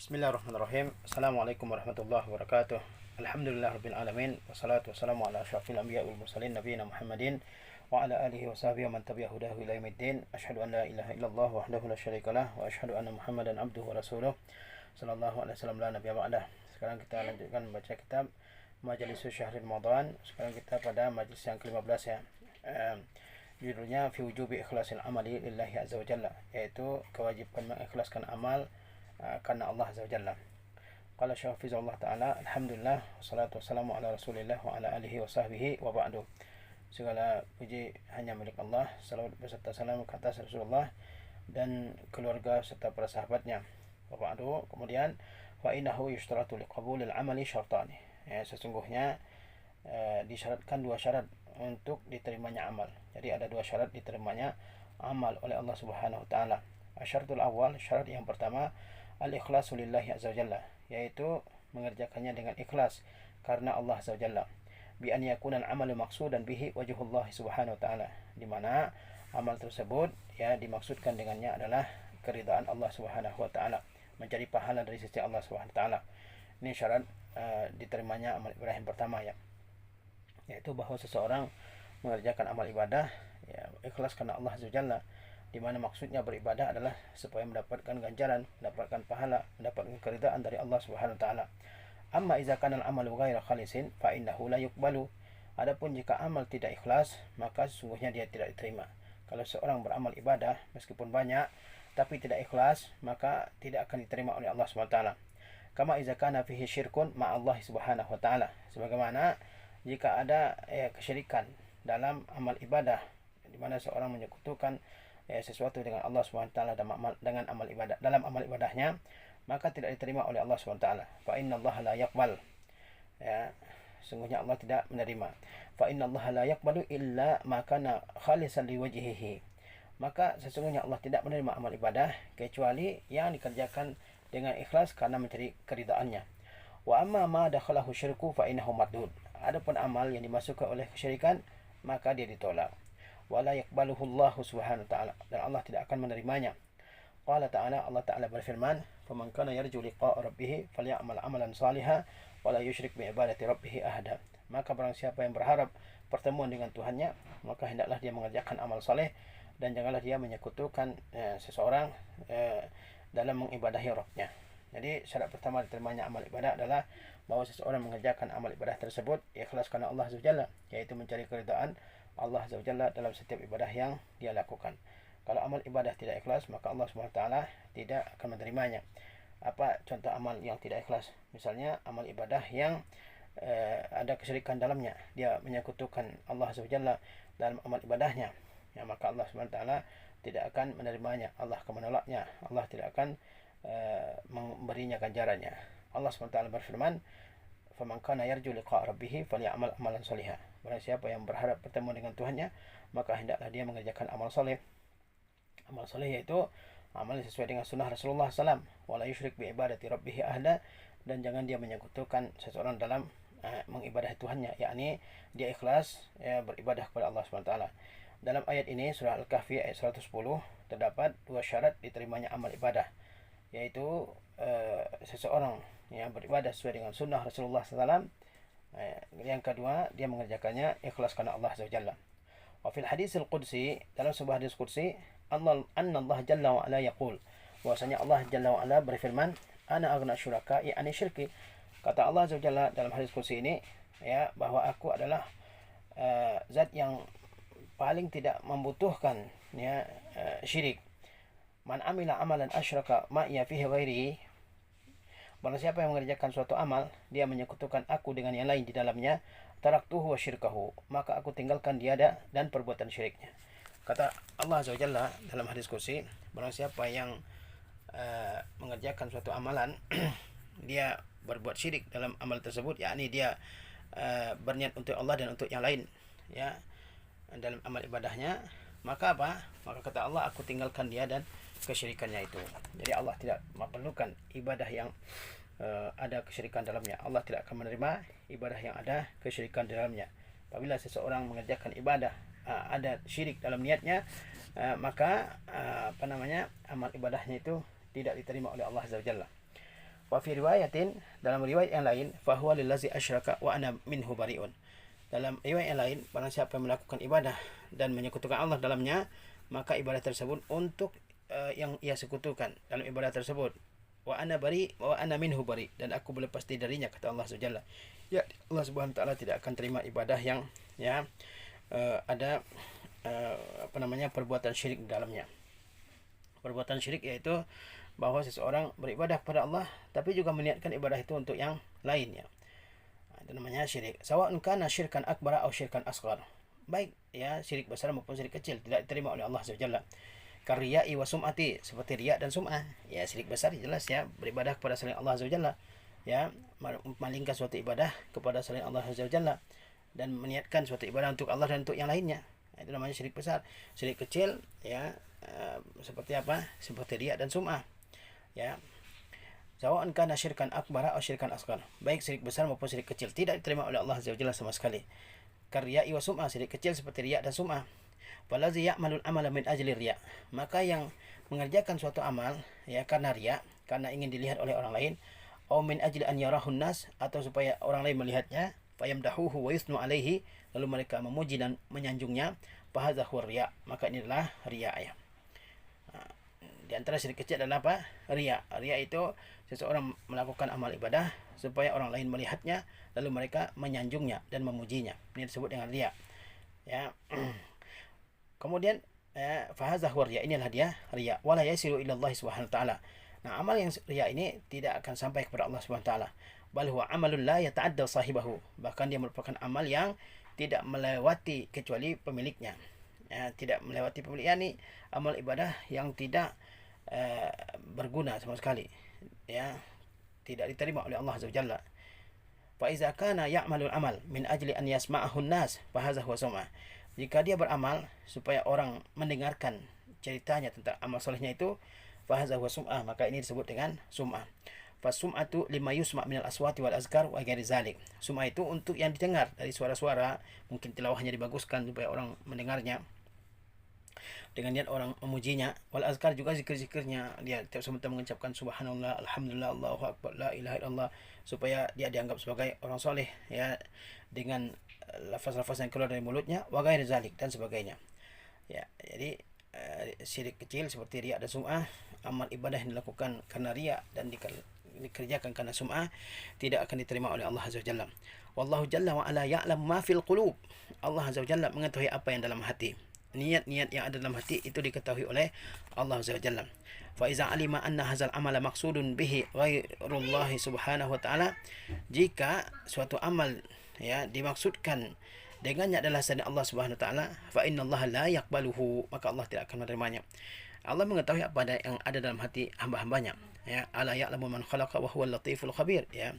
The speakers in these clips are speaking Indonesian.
Bismillahirrahmanirrahim. Assalamualaikum warahmatullahi wabarakatuh. Alhamdulillahirabbil alamin wassalatu wassalamu ala asyrafil anbiya'i wal mursalin nabiyina Muhammadin wa ala alihi wa sahbihi wa man tabi'ahu hudahu ila yaumiddin. Asyhadu an la ilaha illallah wahdahu la syarikalah wa asyhadu anna Muhammadan abduhu wa rasuluh sallallahu alaihi wasallam la nabiyya ba'dah. Sekarang kita lanjutkan membaca kitab Majlis Syahril Ramadan. Sekarang kita pada majlis yang ke-15 ya. Judulnya fi wujubi ikhlasil amali lillahi azza wa jalla, yaitu kewajiban mengikhlaskan amal karena Allah azza wa jalla. Qala Syekh Hafizahullah taala, alhamdulillah wassalatu wassalamu ala Rasulillah wa ala alihi wa sahbihi wa ba'du. Segala puji hanya milik Allah, salawat beserta salam ke atas Rasulullah dan keluarga serta para sahabatnya. Wa ba'du, kemudian wa innahu yushtaratu liqabulil amali syartani. Ya, sesungguhnya disyaratkan dua syarat untuk diterimanya amal. Jadi ada dua syarat diterimanya amal oleh Allah Subhanahu wa taala. Asyaratul awal, syarat yang pertama, al-ikhlasu lillahi azza wa jalla, yaitu mengerjakannya dengan ikhlas karena Allah azza wa jalla. Bi an yakuna al-amalu maqsudan bihi wajhullah subhanahu wa ta'ala, di mana amal tersebut ya dimaksudkan dengannya adalah keridhaan Allah Subhanahu wa ta'ala, mencari pahala dari sisi Allah Subhanahu wa ta'ala. Ini syarat diterimanya amal ibadah yang pertama ya, yaitu bahwa seseorang mengerjakan amal ibadah ya ikhlas karena Allah azza wa jalla, di mana maksudnya beribadah adalah supaya mendapatkan ganjaran, mendapatkan pahala, mendapatkan keridhaan dari Allah Subhanahu wa taala. Amma idza kana al-amalu ghaira khalisin fa innahu la yuqbalu. Adapun jika amal tidak ikhlas, maka sesungguhnya dia tidak diterima. Kalau seorang beramal ibadah meskipun banyak tapi tidak ikhlas, maka tidak akan diterima oleh Allah Subhanahu wa taala. Kama idza kana fihi syirkun ma Allah Subhanahu wa taala. Sebagaimana jika ada kesyirikan dalam amal ibadah, di mana seorang menyekutukan sesuatu dengan Allah SWT dengan amal ibadah, dalam amal ibadahnya, maka tidak diterima oleh Allah SWT. Fa inna Allah la yaqbal, ya, sungguhnya Allah tidak menerima. Fa inna Allah la yaqbalu illa ma kana khalisan liwajhihi, maka sesungguhnya Allah tidak menerima amal ibadah kecuali yang dikerjakan dengan ikhlas karena mencari keridhaannya. Wa amma ma dakhalahu syirku fa innahu mardud. Adapun amal yang dimasukkan oleh kesyirikan, maka dia ditolak. Wala yaqbaluhu Allah Subhanahu wa ta'ala, dan Allah tidak akan menerimanya. Qala ta'ala, Allah ta'ala berfirman, faman kana yarju liqa'a rabbih falyamal amalan salihan wala yusyrik bi ibadati rabbih ahada. Maka barang siapa yang berharap pertemuan dengan Tuhannya, maka hendaklah dia mengerjakan amal saleh dan janganlah dia menyekutukan seseorang dalam mengibadahi Rabbnya. Jadi syarat pertama diterimanya amal ibadah adalah bahwa seseorang mengerjakan amal ibadah tersebut ikhlas karena Allah Azza wa Jalla, yaitu mencari keridhaan Allah Azza wa Jalla dalam setiap ibadah yang dia lakukan. Kalau amal ibadah tidak ikhlas, maka Allah Subhanahu wa taala tidak akan menerimanya. Apa contoh amal yang tidak ikhlas? Misalnya amal ibadah yang ada kesyirikan dalamnya, dia menyekutukan Allah Azza wa Jalla dalam amal ibadahnya, ya, maka Allah Subhanahu wa taala tidak akan menerimanya. Allah akan menolaknya. Allah tidak akan memberinya ganjarannya. Allah Subhanahu wa taala berfirman, faman kana yarju liqa'a rabbih falyamal amalan shalihan. Barang siapa yang berharap bertemu dengan Tuhannya, maka hendaklah dia mengerjakan amal soleh. Amal soleh yaitu amal sesuai dengan sunnah Rasulullah SAW. Wala yusyrik bi ibadati rabbih ahada, dan jangan dia menyekutukan seseorang dalam mengibadahi Tuhannya, yakni dia ikhlas beribadah kepada Allah SWT. Dalam ayat ini surah Al-Kahfi ayat 110 terdapat dua syarat diterimanya amal ibadah, yaitu seseorang yang beribadah sesuai dengan sunnah Rasulullah SAW. Yang kedua, dia mengerjakannya ikhlas karena Allah Azza wa Jalla. Wa fil hadis al-qudsi, dalam sebuah hadis qudsi, anna Allah Jalla wa ala yaqul, bahwasanya Allah Jalla wa ala berfirman, ana aghna syuraka'i ani syirki. Kata Allah Azza wa Jalla dalam hadis qudsi ini, ya, bahwa aku adalah zat yang paling tidak membutuhkan ya syirik. Man amila amalan asyraka ma ya fihi ghairihi. Barang siapa yang mengerjakan suatu amal, dia menyekutukan aku dengan yang lain di dalamnya, taraktuhu wa syirkahu, maka aku tinggalkan dia dan perbuatan syiriknya. Kata Allah Azza wa Jalla dalam hadis qudsi, barang siapa yang mengerjakan suatu amalan dia berbuat syirik dalam amal tersebut, yakni dia berniat untuk Allah dan untuk yang lain ya dalam amal ibadahnya, maka apa? Maka kata Allah, aku tinggalkan dia dan kesyirikannya itu. Jadi Allah tidak memerlukan ibadah yang ada kesyirikan dalamnya. Allah tidak akan menerima ibadah yang ada kesyirikan dalamnya. Apabila seseorang mengerjakan ibadah ada syirik dalam niatnya, maka amal ibadahnya itu tidak diterima oleh Allah Azza wa Jalla. Wa fi riwayatin, dalam riwayat yang lain, fahuwa lillazi asyraka wa ana minhu bari'un. Dalam riwayat yang lain, barang siapa yang melakukan ibadah dan menyekutukan Allah dalamnya, maka ibadah tersebut untuk yang ia sekutukan dalam ibadah tersebut. Wa ana bari wa ana minhu bari, dan aku berlepas diri darinya, kata Allah Subhanahu. Ya, Allah Subhanahu wa taala tidak akan terima ibadah yang ada perbuatan syirik di dalamnya. Perbuatan syirik yaitu bahwa seseorang beribadah kepada Allah tapi juga meniatkan ibadah itu untuk yang lainnya. Itu namanya syirik. Sawa'un kana syirkan akbar atau syirkan asghar. Baik ya, syirik besar maupun syirik kecil tidak diterima oleh Allah Subhanahu. Karya'i wa sum'ati, seperti riya dan sum'ah. Ya, syirik besar jelas ya, beribadah kepada selain Allah Subhanahu. Ya, memalingkan suatu ibadah kepada selain Allah Subhanahu dan meniatkan suatu ibadah untuk Allah dan untuk yang lainnya. Itu namanya syirik besar. Syirik kecil ya, seperti apa? Seperti riya dan sum'ah. Ya. Sawa'an kana syirkan akbar atau syirkan asghar. Baik syirik besar maupun syirik kecil tidak diterima oleh Allah Azza wa Jalla sama sekali. Karya'i wa sum'ah, syirik kecil seperti riya dan sum'ah. Falazi ya'malul amala min ajli riya. Maka yang mengerjakan suatu amal ya karena riya, karena ingin dilihat oleh orang lain, atau min ajli an yarahun nas, atau supaya orang lain melihatnya, fayamdahuhu wa yusnu alaihi, lalu mereka memuji dan menyanjungnya, fahadza huwa riya, maka ini adalah riya ya. Di antara syirik kecil adalah apa? Riya. Riya itu seseorang melakukan amal ibadah supaya orang lain melihatnya, lalu mereka menyanjungnya dan memujinya. Ini disebut dengan riya. Ya. Kemudian fahadza huwa riya, inilah dia riya. Wala yasilu ila Allah Subhanahu wa taala. Nah, amal yang riya ini tidak akan sampai kepada Allah Subhanahu wa taala. Bal huwa amalun la yata'adda sahibahu. Bahkan dia merupakan amal yang tidak melewati kecuali pemiliknya. Ya, tidak melewati pemiliknya, ini amal ibadah yang tidak berguna sama sekali, ya, tidak diterima oleh Allah Azza wa Jalla. Fa iza kana ya'malul amal min ajli an yasma'ahu an-nas fa hadza huwa sum'ah. Jika dia beramal supaya orang mendengarkan ceritanya tentang amal solehnya itu, fa hadza huwa sum'ah, maka ini disebut dengan sum'ah. Fa sum'atu lima yusma' minal aswati wal azkar wa ghairi zalik. Sum'ah itu untuk yang didengar dari suara-suara, mungkin tilawahnya dibaguskan supaya orang mendengarnya, dengan niat orang memujinya. Wal azkar juga zikir-zikirnya, dia tiap sebentar mengucapkan subhanallah, alhamdulillah, Allahu akbar, la ilaha illallah, supaya dia dianggap sebagai orang soleh ya, dengan lafaz-lafaz yang keluar dari mulutnya, wa ghairi zalik, dan sebagainya. Ya, jadi syirik kecil seperti riya dan sum'ah, amal ibadah yang dilakukan karena riya dan dikerjakan karena sum'ah, tidak akan diterima oleh Allah Azza wa Jalla. Wallahu jalla wa ala ya'lam ma fil qulub. Allah Azza wa Jalla mengetahui apa yang dalam hati. Niat-niat yang ada dalam hati itu diketahui oleh Allah Azza wa Jalla. Fa iza alima anna hadzal amala maqsudun bihi ghairullah subhanahu wa ta'ala, jika suatu amal ya dimaksudkan dengannya adalah selain Allah Subhanahu wa taala, fa innallaha la yaqbaluhu, maka Allah tidak akan menerimanya. Allah mengetahui apa yang ada dalam hati hamba-hambanya, ya. Ala ya'lamu man khalaqa wa huwal latiful khabir, ya.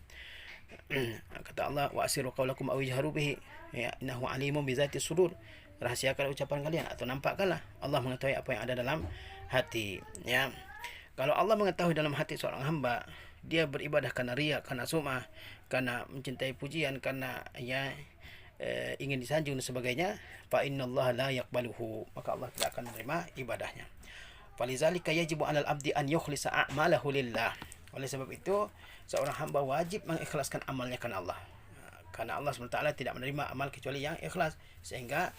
Kata Allah, wa asiru qaulakum aw ijharu bihi, ya, innahu alimun bi dzati sudur. Rahasiakan ucapan kalian atau nampakkanlah. Allah mengetahui apa yang ada dalam hati, ya. Kalau Allah mengetahui dalam hati seorang hamba, dia beribadah karena riya, karena sum'ah, karena mencintai pujian, karena ya ingin disanjung dan sebagainya, fa innallaha la yaqbaluhu, maka Allah tidak akan menerima ibadahnya. Falizalika yajibu 'alal abdi an yukhlisa a'malahu lillah. Oleh sebab itu, seorang hamba wajib mengikhlaskan amalnya karena Allah. Karena Allah SWT tidak menerima amal kecuali yang ikhlas, sehingga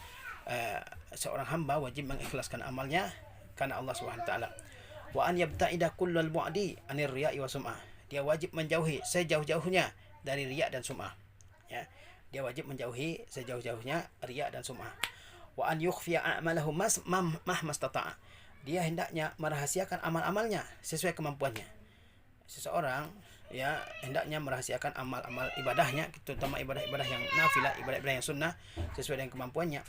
seorang hamba wajib mengikhlaskan amalnya karena Allah SWT. Wa an yabta'ida kullal bu'di anir riya'i wa sum'ah. Dia wajib menjauhi sejauh-jauhnya dari riya dan sum'ah. Ya, dia wajib menjauhi sejauh-jauhnya riya dan sum'ah. Wa an yukhfiya a'malahu mahmastata'a. Dia hendaknya merahasiakan amal-amalnya sesuai kemampuannya. Seseorang ya hendaknya merahasiakan amal-amal ibadahnya, terutama ibadah-ibadah yang nafilah, ibadah-ibadah yang sunnah, sesuai dengan kemampuannya.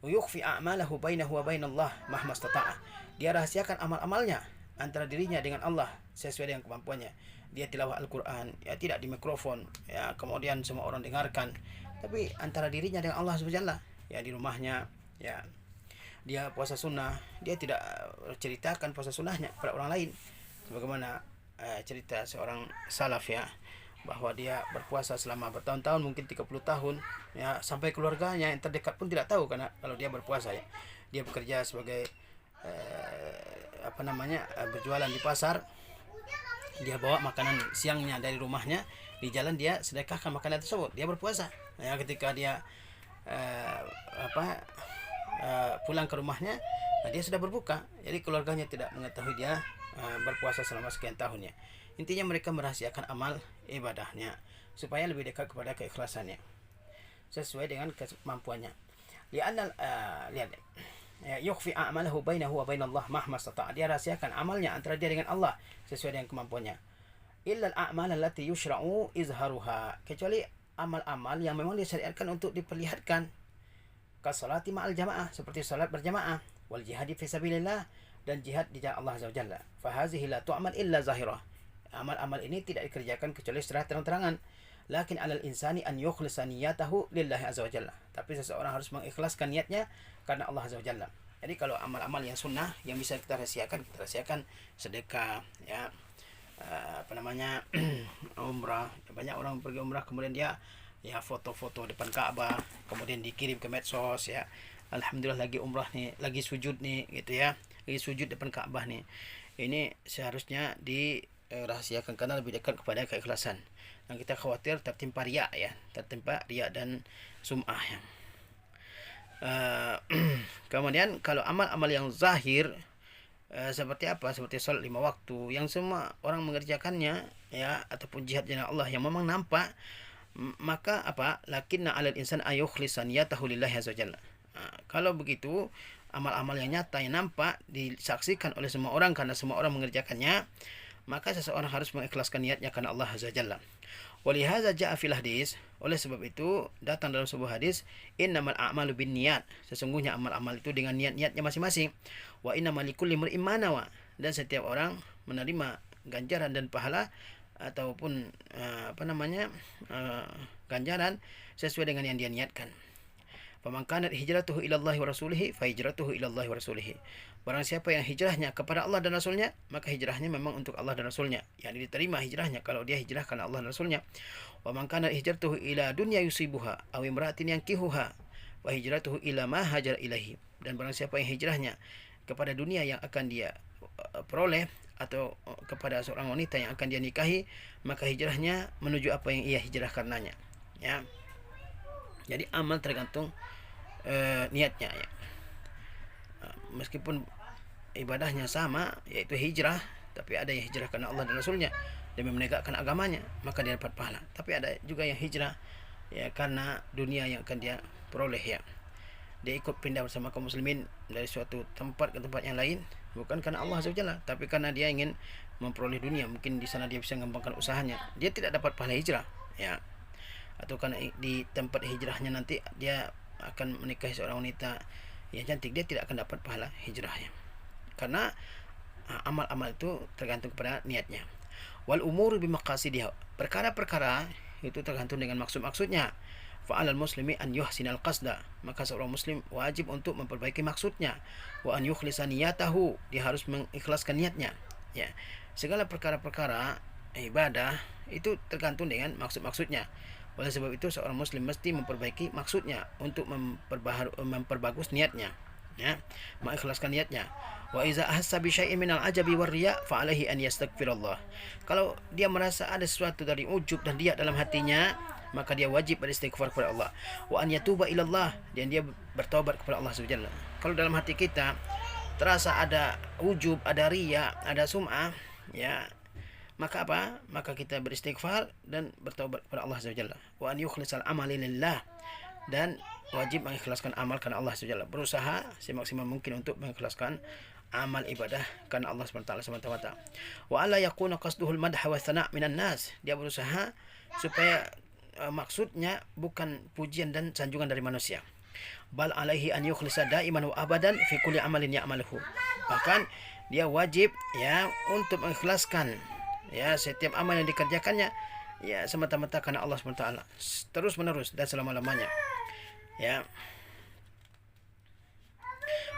Yukhfi a'malahu bainahu wa bainallah mahmastata'a. Dia rahasiakan amal-amalnya antara dirinya dengan Allah sesuai dengan kemampuannya. Dia tilawah Al-Quran, ya tidak di mikrofon, ya kemudian semua orang dengarkan, tapi antara dirinya dengan Allah SWT, ya di rumahnya, ya dia puasa sunnah, dia tidak ceritakan puasa sunnahnya pada orang lain, sebagaimana cerita seorang salaf, ya, bahwa dia berpuasa selama bertahun-tahun, mungkin 30 tahun, ya, sampai keluarganya yang terdekat pun tidak tahu karena kalau dia berpuasa, ya. Dia bekerja sebagai berjualan di pasar, dia bawa makanan siangnya dari rumahnya, di jalan dia sedekahkan makanan tersebut, dia berpuasa. Ya, ketika dia pulang ke rumahnya, dia sudah berbuka. Jadi keluarganya tidak mengetahui dia berpuasa selama sekian tahunnya. Intinya mereka merahasiakan amal ibadahnya supaya lebih dekat kepada keikhlasannya sesuai dengan kemampuannya. Lihat, yukhfi a'malahu bainahu wa bainallah mahma istata'. Dia rahasiakan amalnya antara dia dengan Allah sesuai dengan kemampuannya. Illa al-a'mal allati yushra'u izharuha, kecuali amal-amal yang memang disyariatkan untuk diperlihatkan. Kasalati ma'al jamaah, seperti salat berjamaah, wal jihadi fi sabilillah, dan jihad di jalan Allah Azza wa Jalla. Fa hazihi la tu'mal illa zahirah. Amal-amal ini tidak dikerjakan kecuali secara terang-terangan. Lakin 'alal insani an yukhlisa niyatahu lillahi azza wa jalla. Tapi seseorang harus mengikhlaskan niatnya karena Allah Azza wa Jalla. Jadi kalau amal-amal yang sunnah yang bisa kita rahasiakan sedekah, ya, umrah. Banyak orang pergi umrah kemudian dia foto-foto depan Ka'bah kemudian dikirim ke medsos, ya. Alhamdulillah lagi umrah nih, lagi sujud nih, gitu ya. Lagi sujud depan Ka'bah nih. Ini seharusnya dirahasiakan karena lebih dekat kepada keikhlasan. Dan kita khawatir tertimpa riya, ya, tertimpa riya dan sum'ah, ya. Kemudian kalau amal-amal yang zahir, seperti apa? Seperti salat 5 waktu yang semua orang mengerjakannya, ya, ataupun jihad jalan Allah yang memang nampak, maka apa? Lakinna 'alal insan ayukhlisa niyatahu lillahi azza wajalla. Kalau begitu, amal-amal yang nyata yang nampak disaksikan oleh semua orang karena semua orang mengerjakannya, maka seseorang harus mengikhlaskan niatnya karena Allah azza wajalla. Walihadza ja'a fil hadis, oleh sebab itu datang dalam sebuah hadis, innamal a'malu binniyat, sesungguhnya amal-amal itu dengan niat-niatnya masing-masing. Wa innamal likulli imrin ma nawa, dan setiap orang menerima ganjaran dan pahala ataupun ganjaran sesuai dengan yang dia niatkan. Faman kanat hijratuhu ila Allah wa rasulih fa hijratuhu ila Allah wa rasulih. Barang siapa yang hijrahnya kepada Allah dan Rasulnya, maka hijrahnya memang untuk Allah dan Rasulnya, yang diterima hijrahnya kalau dia hijrah karena Allah dan Rasulnya. Wa man kanat hijratuhu ila dunya yusibuha aw imra'atin yankihuha wa hijratuhu ila ma hajar ilahi. Dan barang siapa yang hijrahnya kepada dunia yang akan dia peroleh atau kepada seorang wanita yang akan dia nikahi, maka hijrahnya menuju apa yang ia hijrah karenanya, ya. Jadi amal tergantung niatnya, ya. Meskipun ibadahnya sama, yaitu hijrah, tapi ada yang hijrah karena Allah dan Rasulnya demi menegakkan agamanya, maka dia dapat pahala. Tapi ada juga yang hijrah, ya, karena dunia yang akan dia peroleh, ya. Dia ikut pindah bersama kaum muslimin dari suatu tempat ke tempat yang lain, bukan karena Allah Azza wa Jalla, tapi karena dia ingin memperoleh dunia. Mungkin di sana dia bisa mengembangkan usahanya, dia tidak dapat pahala hijrah, ya. Atau karena di tempat hijrahnya nanti dia akan menikahi seorang wanita yang cantik, dia tidak akan dapat pahala hijrahnya. Karena amal-amal itu tergantung kepada niatnya. Wal umuru bimaqasidiha, perkara-perkara itu tergantung dengan maksud-maksudnya. Fa'alal muslimi an yuhsinal qasda, maka seorang muslim wajib untuk memperbaiki maksudnya. Wa an yukhlisa niyatahu, dia harus mengikhlaskan niatnya, ya. Segala perkara-perkara ibadah itu tergantung dengan maksud-maksudnya. Oleh sebab itu seorang muslim mesti memperbaiki maksudnya untuk memperbagus niatnya, ya, mengikhlaskan niatnya. Wa iza ahassa bi syai'in minal ajabi war riya fa alaihi an yastaghfirullah. Kalau dia merasa ada sesuatu dari ujub dan riya dalam hatinya, maka dia wajib beristighfar kepada Allah. Wa an yatuba ila Allah, dan dia bertobat kepada Allah Subhanahu wa ta'ala. Kalau dalam hati kita terasa ada ujub, ada riya, ada sum'ah, ya, maka apa? Maka kita beristighfar dan bertaubat kepada Allah Subhanahu wa ta'ala. Wa an yukhlisal amali lillah, dan wajib mengikhlaskan amal karena Allah Subhanahu wa ta'ala. Berusaha semaksimal mungkin untuk mengikhlaskan amal ibadah karena Allah Subhanahu wa ta'ala semata-mata. Wa alla yakuna qasduhul madha wa thana' minan nas, dia berusaha supaya maksudnya bukan pujian dan sanjungan dari manusia. Bal alaihi an yukhlisa daiman wa abadan fi kulli amalin ya'maluhu. Bahkan dia wajib, ya, untuk mengikhlaskan, ya, setiap amal yang dikerjakannya, ya, semata-mata karena Allah SWT, terus menerus dan selama-lamanya, ya.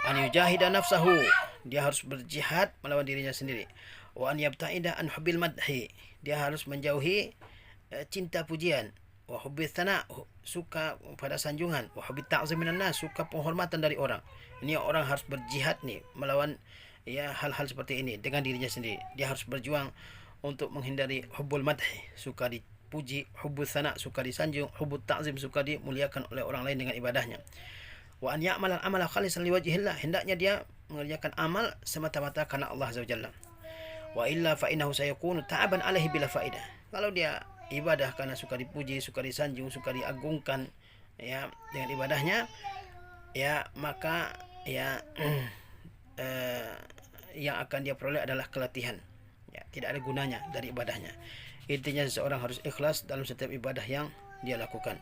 An yujahida nafsahu, dia harus berjihad melawan dirinya sendiri. Wa an yabta'ida an hubbil madhi, dia harus menjauhi cinta pujian. Wa hubbi thana, suka pada sanjungan. Wa hubbi ta'zim minan nas, suka penghormatan dari orang. Ini orang harus berjihad nih melawan, ya, hal-hal seperti ini dengan dirinya sendiri. Dia harus berjuang untuk menghindari hubbul madhi, suka dipuji, hubbul sana, suka disanjung, hubbul ta'zim, suka dimuliakan oleh orang lain dengan ibadahnya. Wa an ya'mal al-amala khalisan liwajhillah, hendaknya dia mengerjakan amal semata-mata karena Allah Azza wa Jalla. Wa illa fa innahu sayakunu ta'aban alaihi bila faidah. Kalau dia ibadah karena suka dipuji, suka disanjung, suka diagungkan, ya, dengan ibadahnya, ya, maka ya yang akan dia peroleh adalah keletihan, ya, tidak ada gunanya dari ibadahnya. Intinya seseorang harus ikhlas dalam setiap ibadah yang dia lakukan.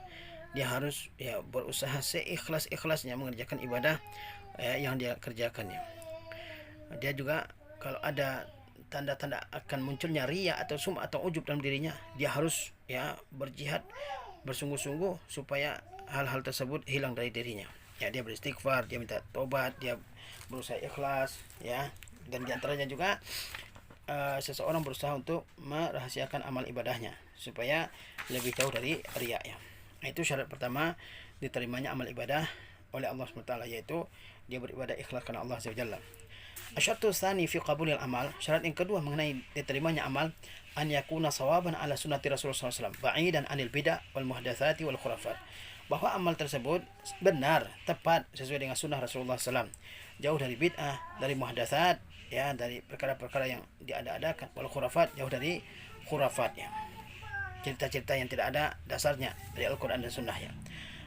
Dia harus ya berusaha seikhlas-ikhlasnya mengerjakan ibadah yang dia kerjakannya. Dia juga kalau ada tanda-tanda akan munculnya riya atau sum'ah atau ujub dalam dirinya, dia harus ya berjihad bersungguh-sungguh supaya hal-hal tersebut hilang dari dirinya. Ya, dia beristighfar, dia minta tobat, dia berusaha ikhlas, ya. Dan diantaranya juga seseorang berusaha untuk merahasiakan amal ibadahnya supaya lebih jauh dari riya, ya. Nah, itu syarat pertama diterimanya amal ibadah oleh Allah SWT, yaitu dia beribadah ikhlas karena Allah SWT. Asyaratu tsani fi qabulil amal, syarat yang kedua mengenai diterimanya amal, an yakuna sawaban ala sunnati Rasulullah SAW, ba'idan anil bid'ah wal muhdatsati wal khurafat. Bahwa amal tersebut benar, tepat, sesuai dengan sunnah Rasulullah SAW, jauh dari bid'ah, dari muhdatsat, ya, dari perkara-perkara yang diada-adakan, wal khurafat, jauh dari khurafat, ya, cerita-cerita yang tidak ada dasarnya dari Al-Quran dan Sunnah, ya.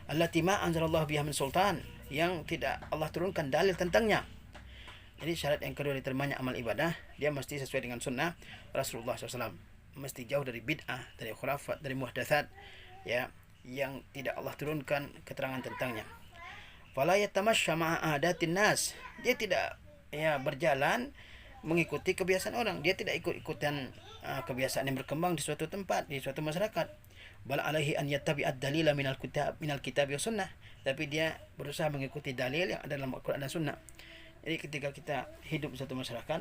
Allati ma anzalallahu biha min sultan, yang tidak Allah turunkan dalil tentangnya. Jadi syarat yang kedua diterimanya amal ibadah, dia mesti sesuai dengan sunnah Rasulullah SAW, mesti jauh dari bid'ah, dari khurafat, dari muhdatsat, ya, yang tidak Allah turunkan keterangan tentangnya. Fala yatamasya ma'a adatin nas, dia tidak ya berjalan mengikuti kebiasaan orang, dia tidak ikut-ikutan kebiasaan yang berkembang di suatu tempat, di suatu masyarakat. Bal alaihi an yattabi'ad dalila minal kitab wa sunnah, tapi dia berusaha mengikuti dalil yang ada dalam Al-Quran dan Sunnah. Jadi ketika kita hidup di suatu masyarakat,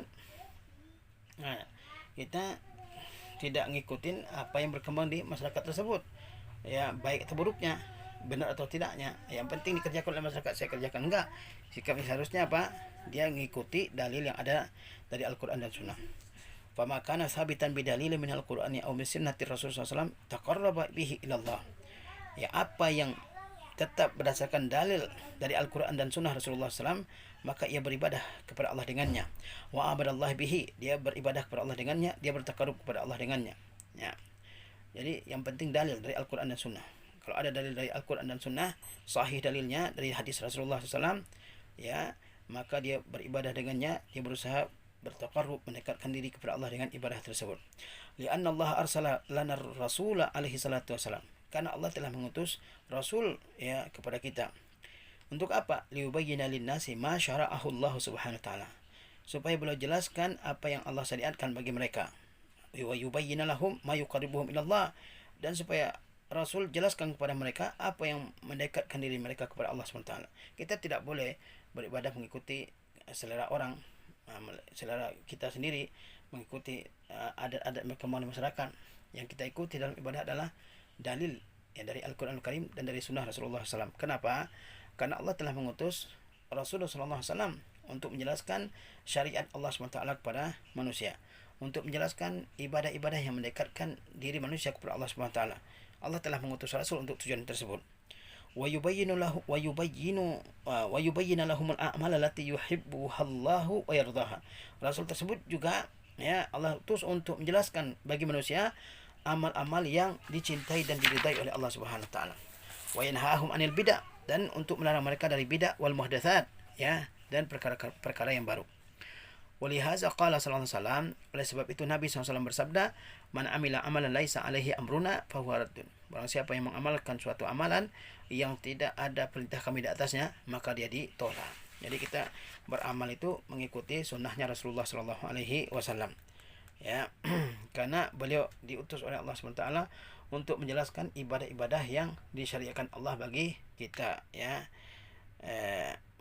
nah, kita tidak ngikutin apa yang berkembang di masyarakat tersebut, ya, baik atau buruknya, benar atau tidaknya, yang penting dikerjakan oleh masyarakat, saya kerjakan. Enggak, sikapnya seharusnya apa? Dia mengikuti dalil yang ada dari Al-Quran dan Sunnah. Fama kana sabitan bidalil min al-Qur'ani aw min sunnati Rasulullah SAW taqarraba bihi ilallah. Ya, apa yang tetap berdasarkan dalil dari Al-Quran dan Sunnah Rasulullah SAW, maka ia beribadah kepada Allah dengannya. Wa abadallahi bihi, dia beribadah kepada Allah dengannya, dia bertakarub kepada Allah dengannya, ya. Jadi yang penting dalil dari Al-Quran dan Sunnah. Kalau ada dalil dari Al-Quran dan Sunnah, sahih dalilnya dari hadis Rasulullah SAW, ya, maka dia beribadah dengannya, dia berusaha bertakarub, mendekatkan diri kepada Allah dengan ibadah tersebut. Lianna Allah arsala lana rasula alaihi salatu wassalam, karena Allah telah mengutus Rasul, ya, kepada kita. Untuk apa? Liyubayyina linnasi ma syara'ahu Allah subhanahu wa ta'ala, supaya beliau jelaskan apa yang Allah syariatkan bagi mereka. Wa yubayyina lahum ma yuqarribuhum ilallah, dan supaya Rasul jelaskan kepada mereka apa yang mendekatkan diri mereka kepada Allah subhanahu wa ta'ala. Kita tidak boleh beribadah mengikuti selera orang, selera kita sendiri, mengikuti adat-adat berkembang di masyarakat. Yang kita ikuti dalam ibadah adalah dalil, ya, dari Al-Quran Al-Karim dan dari sunnah Rasulullah SAW. Kenapa? Karena Allah telah mengutus Rasulullah SAW untuk menjelaskan syariat Allah SWT kepada manusia, untuk menjelaskan ibadah-ibadah yang mendekatkan diri manusia kepada Allah SWT. Allah telah mengutus Rasul untuk tujuan tersebut. Wa yubayyinu lahum al-a'mal allati yuhibbuha Allahu wa yardaha. Rasul tersebut juga, ya, Allah utus untuk menjelaskan bagi manusia amal-amal yang dicintai dan diridai oleh Allah Subhanahu wa taala. Wa yanhahum 'anil bid'ah, dan untuk melarang mereka dari bid'ah wal muhdatsat, ya, dan perkara-perkara yang baru. Walihaza qala sallallahu alaihi wasallam, oleh sebab itu Nabi SAW bersabda, man amila amalan laisa alaihi amruna fahuwa raddun. Barang siapa yang mengamalkan suatu amalan yang tidak ada perintah kami di atasnya, maka dia ditolak. Jadi kita beramal itu mengikuti sunnahnya Rasulullah sallallahu alaihi wasallam, ya. Karena beliau diutus oleh Allah SWT untuk menjelaskan ibadah-ibadah yang disyariatkan Allah bagi kita, ya,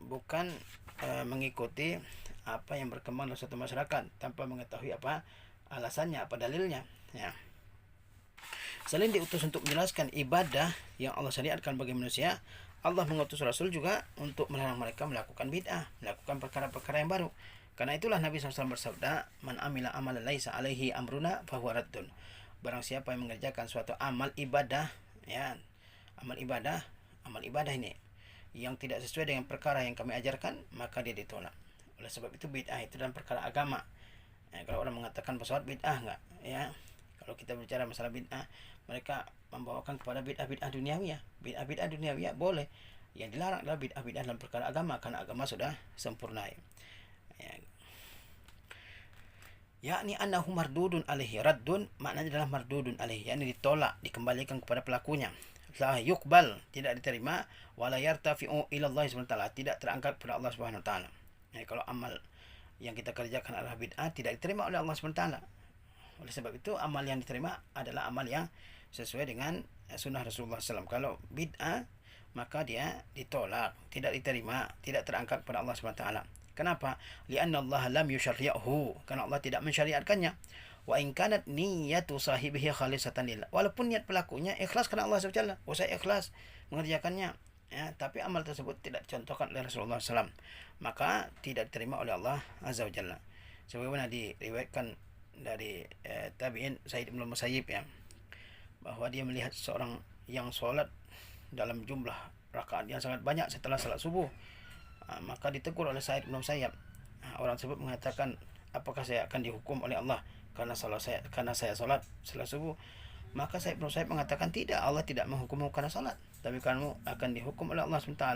bukan mengikuti apa yang berkembang dalam suatu masyarakat tanpa mengetahui apa alasannya, apa dalilnya, ya. Selain diutus untuk menjelaskan ibadah yang Allah syariatkan bagi manusia, Allah mengutus Rasul juga untuk melarang mereka melakukan bid'ah, melakukan perkara-perkara yang baru. Karena itulah Nabi SAW bersabda, "Man amila amalan laisa alaihi amruna fahuwa raddun." Barang siapa yang mengerjakan suatu amal ibadah, ya, amal ibadah ini yang tidak sesuai dengan perkara yang kami ajarkan, maka dia ditolak. Oleh sebab itu bid'ah itu dalam perkara agama. Kalau orang mengatakan pesawat bid'ah enggak, ya. Kalau kita bicara masalah bid'ah, mereka membawakan kepada bid'ah duniawiyah. Bid'ah duniawiyah boleh. Yang dilarang adalah bid'ah dalam perkara agama, karena agama sudah sempurna. Ya. Yakni annahu mardudun alaihi. Raddun maknanya adalah mardudun alaihi, yakni ditolak, dikembalikan kepada pelakunya. La yuqbal, tidak diterima, wala yartafi'u ila Allah Subhanahu wa taala, tidak terangkat kepada Allah Subhanahu wa taala. Kalau amal yang kita kerjakan adalah bid'ah, tidak diterima oleh Allah Subhanahu wa taala. Oleh sebab itu amal yang diterima adalah amal yang sesuai dengan sunnah Rasulullah SAW. Kalau bid'ah, maka dia ditolak, tidak diterima, tidak terangkat kepada Allah Subhanahu wa taala. Kenapa? Lianna Allah lam yusyarri'hu, karena Allah tidak mensyariatkannya. Wa in kanat niyatu sahibihi khalisatan lillah, walaupun niat pelakunya ikhlas karena Allah SWT, saya ikhlas mengerjakannya, ya, tapi amal tersebut tidak dicontohkan oleh Rasulullah SAW, maka tidak diterima oleh Allah Azza wa Jalla. Sebagaimana diriwayatkan dari tabi'in Said bin Musayyib, ya, bahwa dia melihat seorang yang sholat dalam jumlah rakaat yang sangat banyak setelah salat subuh. Maka ditegur oleh Said bin Musayyib. Orang tersebut mengatakan, apakah saya akan dihukum oleh Allah karena saya salat setelah subuh? Maka Said bin Musayyib mengatakan, tidak, Allah tidak menghukummu karena salat, tapi kamu akan dihukum oleh Allah SWT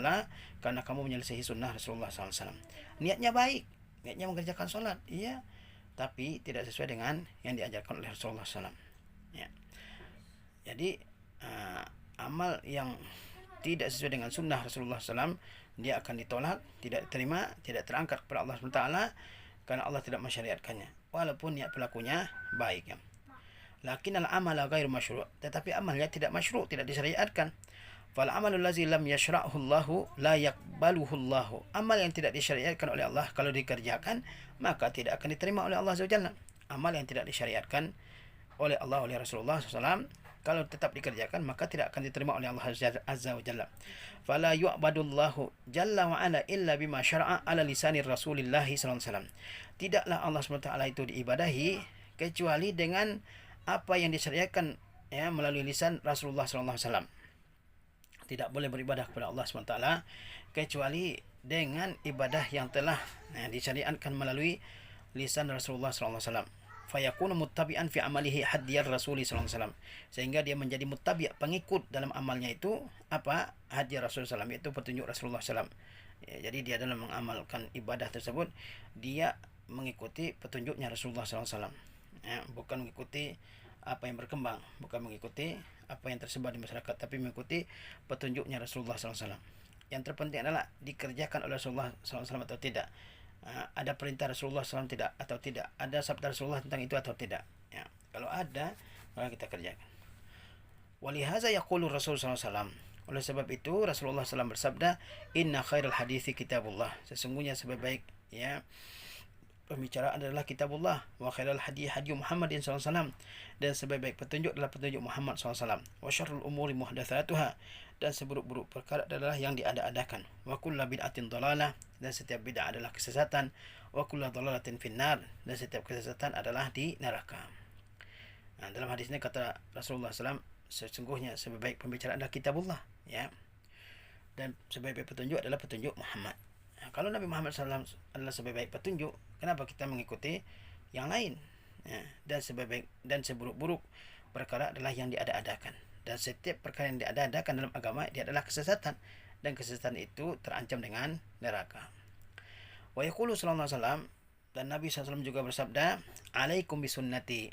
karena kamu menyelesaikan sunnah Rasulullah SAW. Niatnya baik, niatnya mengerjakan salat, iya, tapi tidak sesuai dengan yang diajarkan oleh Rasulullah SAW. Ya. Jadi amal yang tidak sesuai dengan sunnah Rasulullah SAW, dia akan ditolak, tidak diterima, tidak terangkat kepada Allah SWT, karena Allah tidak mensyariatkannya, walaupun niat pelakunya baik, ya. Lakin al-amal ghair masyru', tetapi amalnya tidak masyru', tidak disyariatkan. Fal amalul lazi lam yashra'hu Allahu la yaqbaluhu Allahu. Amal yang tidak disyariatkan oleh Allah, kalau dikerjakan maka tidak akan diterima oleh Allah SWT. Amal yang tidak disyariatkan oleh Allah, oleh Rasulullah SAW, kalau tetap dikerjakan maka tidak akan diterima oleh Allah Azza wa Jalla. Fala yu'badullahu jalla wa ala illa bima syara'a ala lisanir Rasulillah sallallahu alaihi wasallam. Tidaklah Allah SWT itu diibadahi kecuali dengan apa yang disyariatkan, ya, melalui lisan Rasulullah sallallahu alaihi wasallam. Tidak boleh beribadah kepada Allah SWT kecuali dengan ibadah yang telah disyariatkan melalui lisan Rasulullah sallallahu alaihi wasallam. Fayakunu muttabi'an fi amalihi hadiyar Rasul sallallahu alaihi wasallam, sehingga dia menjadi muttabi', pengikut dalam amalnya itu apa? Hadiyar Rasul sallallahu alaihi wasallam, itu petunjuk Rasulullah sallallahu alaihi wasallam. Ya, jadi dia dalam mengamalkan ibadah tersebut dia mengikuti petunjuknya Rasulullah sallallahu alaihi wasallam. Ya, bukan mengikuti apa yang berkembang, bukan mengikuti apa yang tersebar di masyarakat, tapi mengikuti petunjuknya Rasulullah sallallahu alaihi wasallam. Yang terpenting adalah dikerjakan oleh Rasulullah sallallahu alaihi wasallam atau tidak. Ada perintah Rasulullah SAW tidak atau tidak, ada sabda Rasulullah tentang itu atau tidak, ya. Kalau ada, maka kita kerjakan. Walihaza yaqulu Rasul SAW, oleh sebab itu Rasulullah SAW bersabda, inna khairal hadithi kitabullah, sesungguhnya sebaik-baik, ya, pembicaraan adalah kitabullah, wa khairal hadi Muhammadin SAW, dan sebaik-baik petunjuk adalah petunjuk Muhammad SAW, wa syarrul umuri muhdatsatuha, dan seburuk-buruk perkara adalah yang diada-adakan, wa kullu bid'atin dhalalah, dan setiap bid'ah adalah kesesatan, wa kullu dhalalatin finnar, dan setiap kesesatan adalah di neraka. Dalam hadis ini kata Rasulullah SAW, sesungguhnya sebaik-baik pembicaraan adalah kitabullah, ya, dan sebaik-baik petunjuk adalah petunjuk Muhammad. Kalau Nabi Muhammad SAW adalah sebaik-baik petunjuk, kenapa kita mengikuti yang lain? Ya, dan sebaik-baik dan seburuk-buruk perkara adalah yang diada-adakan, dan setiap perkara yang diada-adakan dalam agama dia adalah kesesatan, dan kesesatan itu terancam dengan neraka. Wa yaqulu sallallahu alaihi wasallam, dan Nabi SAW juga bersabda, alaikum bisunnati,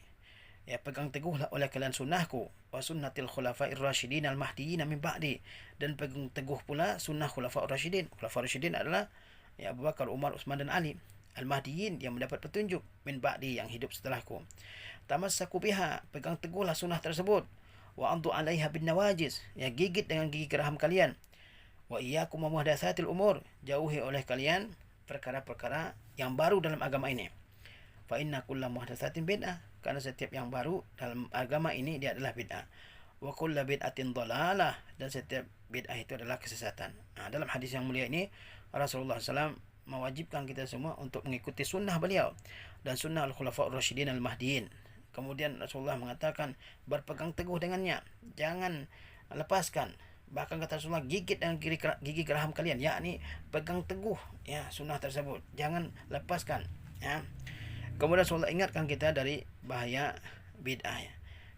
ya, pegang teguhlah oleh kalian sunnahku, wa sunnatil khulafa'ir rasyidin al-mahdiyyin min ba'di, dan pegang teguh pula sunnah khulafa'ur rasyidin. Khulafa'ur rasyidin adalah, ya, Abu Bakar, Umar, Utsman dan Ali. Al-mahdiyyin yang mendapat petunjuk, min ba'di yang hidup setelahku. Tamassaku biha, pegang teguhlah sunnah tersebut. Wa andu 'alaiha bin nawajiz, ya, gigit dengan gigi geraham kalian. Wa iyyakum wa muhdatsatil umur, jauhi oleh kalian perkara-perkara yang baru dalam agama ini. Fa inna kullu muhdatsatin bid'ah, karena setiap yang baru dalam agama ini dia adalah bid'ah. Wa kullu bid'atin dhalalah, dan setiap bid'ah itu adalah kesesatan. Dalam hadis yang mulia ini Rasulullah SAW mewajibkan kita semua untuk mengikuti sunnah beliau dan sunnah al-khulafaur rasyidin al-mahdiin. Kemudian Rasulullah mengatakan berpegang teguh dengannya, jangan lepaskan. Bahkan kata Rasulullah, gigit dengan gigi geraham kalian, yakni pegang teguh ya sunnah tersebut, jangan lepaskan ya. Kemudian Rasulullah ingatkan kita dari bahaya bid'ah ya.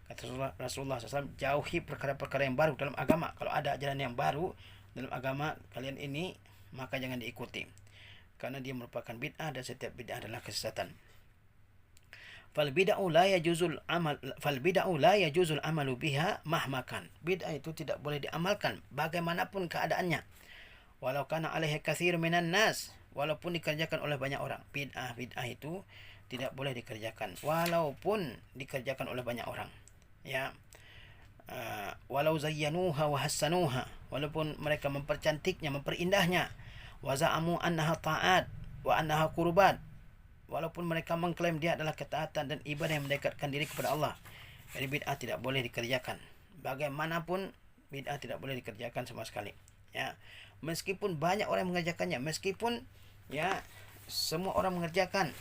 Kata Rasulullah SAW, jauhi perkara-perkara yang baru dalam agama. Kalau ada ajaran yang baru dalam agama kalian ini, maka jangan diikuti, karena dia merupakan bid'ah dan setiap bid'ah adalah kesesatan. Fal bid'u la yajuzul amalu biha mahmakan. Bid'ah itu tidak boleh diamalkan bagaimanapun keadaannya. Walau kana alaihi katsir minan nas, walaupun dikerjakan oleh banyak orang. Bid'ah itu tidak boleh dikerjakan walaupun dikerjakan oleh banyak orang. Ya. Walau zayyanuha wa hassanuha, walaupun mereka mempercantiknya, memperindahnya. Wa za'amu annaha ta'at wa annaha qurbat, walaupun mereka mengklaim dia adalah ketaatan dan ibadah yang mendekatkan diri kepada Allah. Jadi bid'ah tidak boleh dikerjakan. Bagaimanapun bid'ah tidak boleh dikerjakan sama sekali. Ya, meskipun banyak orang yang mengerjakannya, meskipun ya semua orang mengerjakan,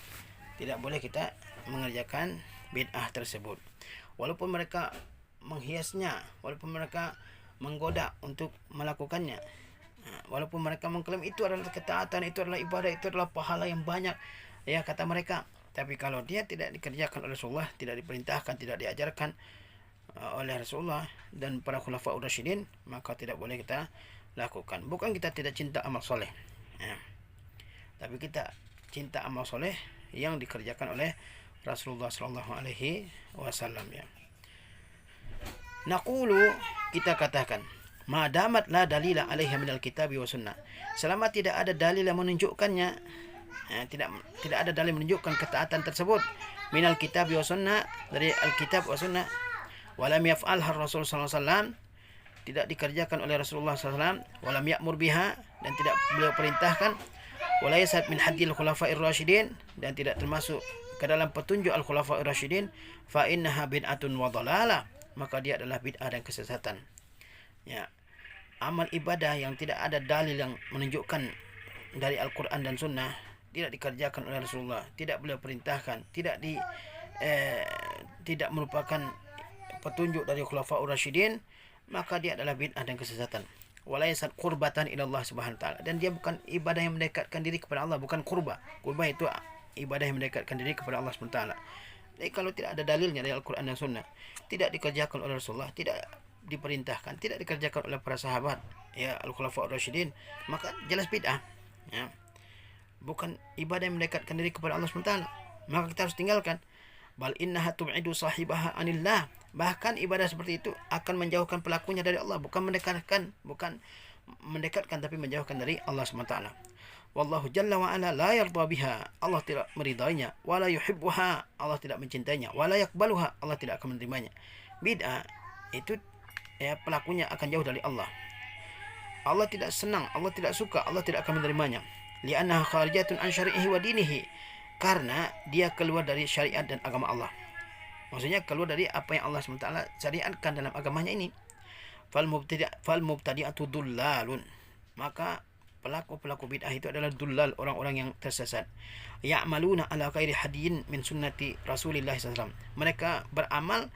tidak boleh kita mengerjakan bid'ah tersebut. Walaupun mereka menghiasnya, walaupun mereka menggoda untuk melakukannya, walaupun mereka mengklaim itu adalah ketaatan, itu adalah ibadah, itu adalah pahala yang banyak, ya kata mereka. Tapi kalau dia tidak dikerjakan oleh Rasulullah, tidak diperintahkan, tidak diajarkan oleh Rasulullah dan para khulafaur rasyidin, maka tidak boleh kita lakukan. Bukan kita tidak cinta amal soleh, ya, tapi kita cinta amal soleh yang dikerjakan oleh Rasulullah Sallallahu Alaihi Wasallam. Ya. Naqulu, kita katakan, madamat la dalila alaiha minal kitabi wa sunnah, selama tidak ada dalil yang menunjukkannya, tidak ada dalil menunjukkan ketaatan tersebut minal kitab wa sunnah, dari alkitab wa sunnah, walam yaf'alha Rasul sallallahu alaihi wasallam, tidak dikerjakan oleh Rasulullah sallallahu alaihi wasallam, walam ya'mur biha, dan tidak beliau perintahkan, wala yasad min hadil khulafa'ir rasyidin, dan tidak termasuk ke dalam petunjuk al-khulafa'ir rasyidin, fa innaha bid'atun wa dhalalah, maka dia adalah bid'ah dan kesesatan. Ya. Amal ibadah yang tidak ada dalil yang menunjukkan dari Al-Quran dan Sunnah, tidak dikerjakan oleh Rasulullah, tidak beliau perintahkan, tidak merupakan petunjuk dari Khulafaur Rasyidin, maka dia adalah bid'ah dan kesesatan. Walaysat qurbatan ila Allah Subhanahu wa taala, dan dia bukan ibadah yang mendekatkan diri kepada Allah, bukan kurba. Kurba itu ibadah yang mendekatkan diri kepada Allah Subhanahu wa taala. Jadi kalau tidak ada dalilnya dari Al-Quran dan Sunnah, tidak dikerjakan oleh Rasulullah, tidak diperintahkan, tidak dikerjakan oleh para sahabat, ya Al-Khulafaur Rasyidin, maka jelas bid'ah. Ya. Bukan ibadah yang mendekatkan diri kepada Allah SWT, maka kita harus tinggalkan. Bal innaha tub'idu sahibaha anillah, bahkan ibadah seperti itu akan menjauhkan pelakunya dari Allah, bukan mendekatkan tapi menjauhkan dari Allah SWT. Wallahu jalla wa ala la yarda biha, Allah tidak meridainya, wala yuhibbuha, Allah tidak mencintainya, wala yakbaluha, Allah tidak akan menerimanya. Bid'ah itu ya pelakunya akan jauh dari Allah. Allah tidak senang, Allah tidak suka, Allah tidak akan menerimanya. Li'annaha kharijatun an syari'ihi wa dinihi, karena dia keluar dari syariat dan agama Allah. Maksudnya keluar dari apa yang Allah SWT syariatkan dalam agamanya ini. Fal mubtadi'atu dullalun, maka pelaku bid'ah itu adalah dullal, orang-orang yang tersesat. Ya'maluna ala ghairi hadiyin min sunnati Rasulillah SAW, mereka beramal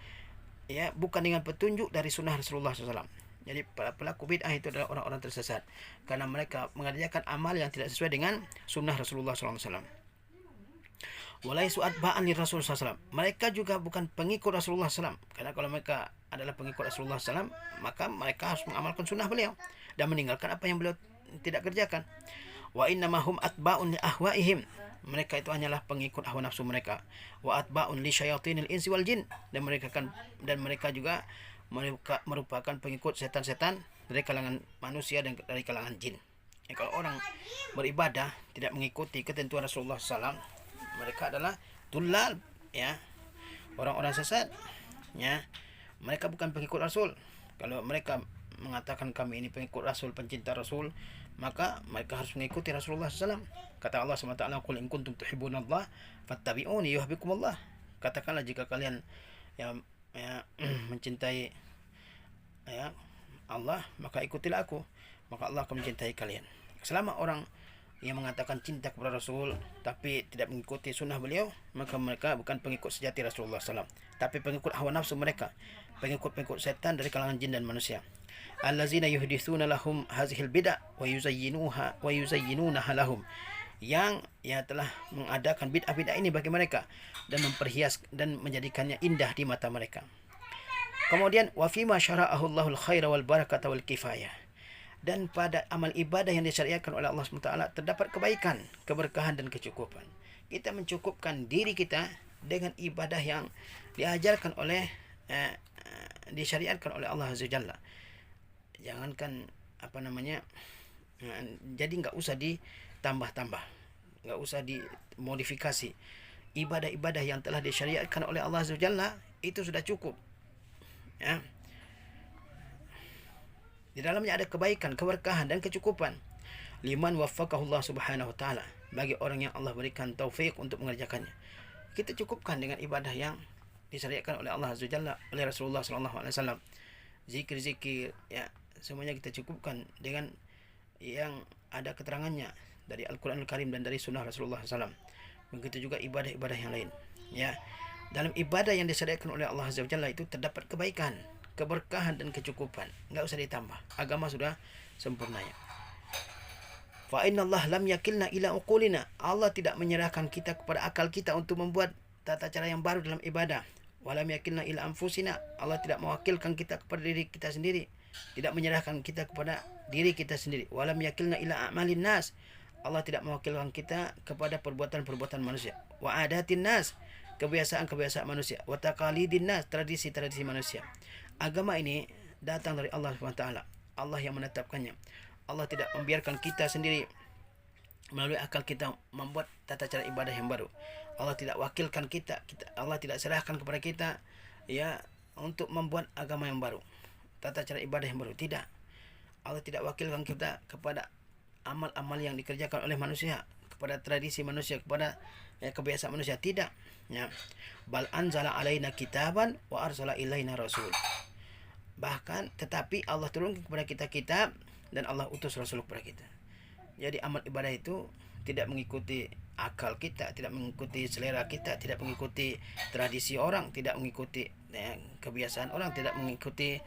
ya bukan dengan petunjuk dari sunnah Rasulullah SAW. Jadi para pelaku bid'ah itu adalah orang-orang tersesat, karena mereka mengerjakan amal yang tidak sesuai dengan sunnah Rasulullah SAW. Walaisu atba'an li Rasul SAW, mereka juga bukan pengikut Rasulullah SAW, karena kalau mereka adalah pengikut Rasulullah SAW, maka mereka harus mengamalkan sunnah beliau dan meninggalkan apa yang beliau tidak kerjakan. Wa innamahum atba'un li ahwa'ihim, mereka itu hanyalah pengikut hawa nafsu mereka. Wa atba'un li syayatinil insi wal jin, dan mereka juga merupakan pengikut setan-setan dari kalangan manusia dan dari kalangan jin. Ya, kalau orang beribadah tidak mengikuti ketentuan Rasulullah SAW, mereka adalah tulal, ya, orang-orang sesat. Ya, mereka bukan pengikut Rasul. Kalau mereka mengatakan kami ini pengikut Rasul, pencinta Rasul, maka mereka harus mengikuti Rasulullah SAW. Kata Allah SWT, qul in kuntum tuhibbunallah fattabi'uni yuhibbukumullah, katakanlah jika kalian mencintai Allah, maka ikutilah aku, maka Allah akan mencintai kalian. Selama orang yang mengatakan cinta kepada Rasul tapi tidak mengikuti sunnah beliau, maka mereka bukan pengikut sejati Rasulullah SAW, tapi pengikut hawa nafsu mereka, pengikut setan dari kalangan jin dan manusia. Allazina yuhdithuna lahum hazihil bid'ah wa yuzayyinunaha lahum, yang telah mengadakan bid'ah-bid'ah ini bagi mereka dan memperhias dan menjadikannya indah di mata mereka. Kemudian wa fima syara'ahu Allahul khaira wal barakata wal kifayah, dan pada amal ibadah yang disyariatkan oleh Allah SWT terdapat kebaikan, keberkahan dan kecukupan. Kita mencukupkan diri kita dengan ibadah yang diajarkan oleh disyariatkan oleh Allah Azza Jalla. Jangankan jadi nggak usah ditambah-tambah, nggak usah dimodifikasi. Ibadah-ibadah yang telah disyariatkan oleh Allah Azza Jalla itu sudah cukup. Ya. Di dalamnya ada kebaikan, keberkahan dan kecukupan. Liman waffaqahullah subhanahu wa ta'ala, bagi orang yang Allah berikan taufik untuk mengerjakannya. Kita cukupkan dengan ibadah yang disyariatkan oleh Allah Azza Jalla, oleh Rasulullah SAW. Zikir-zikir, ya, semuanya kita cukupkan dengan yang ada keterangannya dari Al-Quranul Karim dan dari sunnah Rasulullah SAW. Begitu juga ibadah-ibadah yang lain. Ya, dalam ibadah yang disyariatkan oleh Allah Azza Jalla itu terdapat kebaikan, keberkahan dan kecukupan. Enggak usah ditambah. Agama sudah sempurnanya. Fa inna Allah lam yakilna ila uqulina. Allah tidak menyerahkan kita kepada akal kita untuk membuat tata cara yang baru dalam ibadah. Wa lam yakilna ila anfusina. Allah tidak mewakilkan kita kepada diri kita sendiri. Tidak menyerahkan kita kepada diri kita sendiri. Wa lam yakilna ila a'malin nas. Allah tidak mewakilkan kita kepada perbuatan-perbuatan manusia. Wa adatin nas, kebiasaan-kebiasaan manusia. Wa taqalidin nas, tradisi-tradisi manusia. Agama ini datang dari Allah SWT. Allah yang menetapkannya. Allah tidak membiarkan kita sendiri melalui akal kita membuat tata cara ibadah yang baru. Allah tidak wakilkan kita, Allah tidak serahkan kepada kita ya untuk membuat agama yang baru, tata cara ibadah yang baru. Tidak. Allah tidak wakilkan kita kepada amal-amal yang dikerjakan oleh manusia, kepada tradisi manusia, kepada kebiasaan manusia. Tidak. Ya. Bal anzala alaina kitaban wa arsala ilaina rasul. Bahkan tetapi Allah turunkan kepada kita kitab dan Allah utus rasul kepada kita. Jadi amal ibadah itu tidak mengikuti akal kita, tidak mengikuti selera kita, tidak mengikuti tradisi orang, tidak mengikuti kebiasaan orang, tidak mengikuti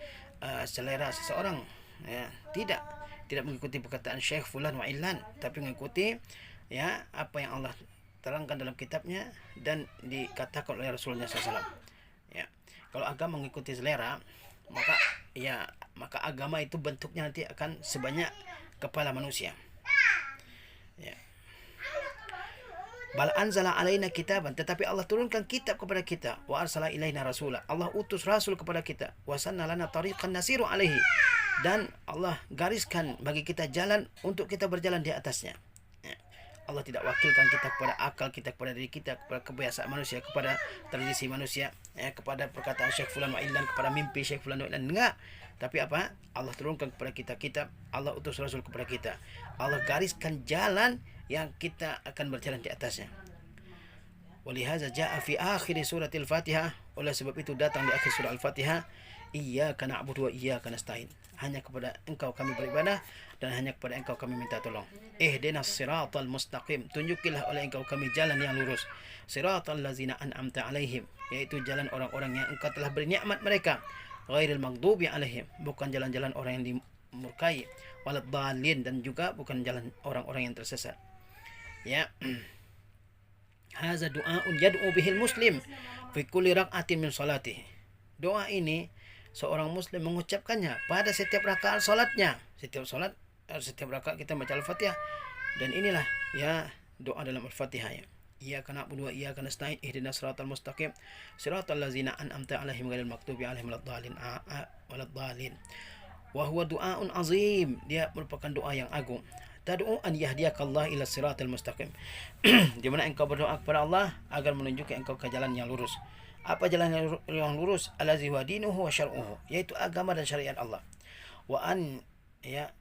selera seseorang. Ya, tidak mengikuti perkataan Syekh Fulan wa Illan, tapi mengikuti ya apa yang Allah terangkan dalam kitabnya dan dikatakan oleh Rasulnya SAW. Ya, kalau agama mengikuti selera, maka agama itu bentuknya nanti akan sebanyak kepala manusia. Ya. Bal anzala alaina kitaban, tetapi Allah turunkan kitab kepada kita. Wa arsala ilaina rasula, Allah utus rasul kepada kita. Wa sanna lana tariqan nasiru alaihi, dan Allah gariskan bagi kita jalan untuk kita berjalan di atasnya. Allah tidak wakilkan kita kepada akal kita, kepada diri kita, kepada kebiasaan manusia, kepada tradisi manusia, kepada perkataan Syekh Fulan wa Illan, kepada mimpi Syekh Fulan wa Illan. Enggak. Tapi apa? Allah turunkan kepada kita kitab, Allah utus rasul kepada kita. Allah gariskan jalan yang kita akan berjalan di atasnya. Walihaza jaa fi akhir suratil Fatihah, oleh sebab itu datang di akhir surah Al-Fatihah, iyyaka na'budu wa iyyaka nasta'in. Hanya kepada Engkau kami beribadah dan hanya kepada Engkau kami minta tolong. Ihdinas siratal mustaqim, tunjukilah oleh Engkau kami jalan yang lurus. Siratal ladzina an'amta alaihim, yaitu jalan orang-orang yang Engkau telah beri nikmat mereka. Ghairil maghdubi alaihim, bukan jalan-jalan orang yang dimurkai, waladhdallin, dan juga bukan jalan orang-orang yang tersesat. Ya. Hadza du'aun yad'u bihil muslim fi kulli rak'atin min salatihi. Doa ini seorang muslim mengucapkannya pada setiap rakaat salatnya. Setiap rakaat kita baca Al-Fatihah, dan inilah ya doa dalam Al-Fatihah ya. Iyyaka na'budu wa iyyaka nasta'in ihdinas siratal mustaqim siratal ladzina an'amta 'alaihim ghairil maghdubi 'alaihim waladdallin. Wa huwa du'aun azim, dia merupakan doa yang agung. Tad'u an yahdiyakallah ila siratal mustaqim, di mana engkau berdoa kepada Allah agar menunjukkan engkau ke jalan yang lurus. Apa jalan yang lurus? Allazi huwa dinuhu wa syar'uhu, yaitu agama dan syariat Allah. Wa an ya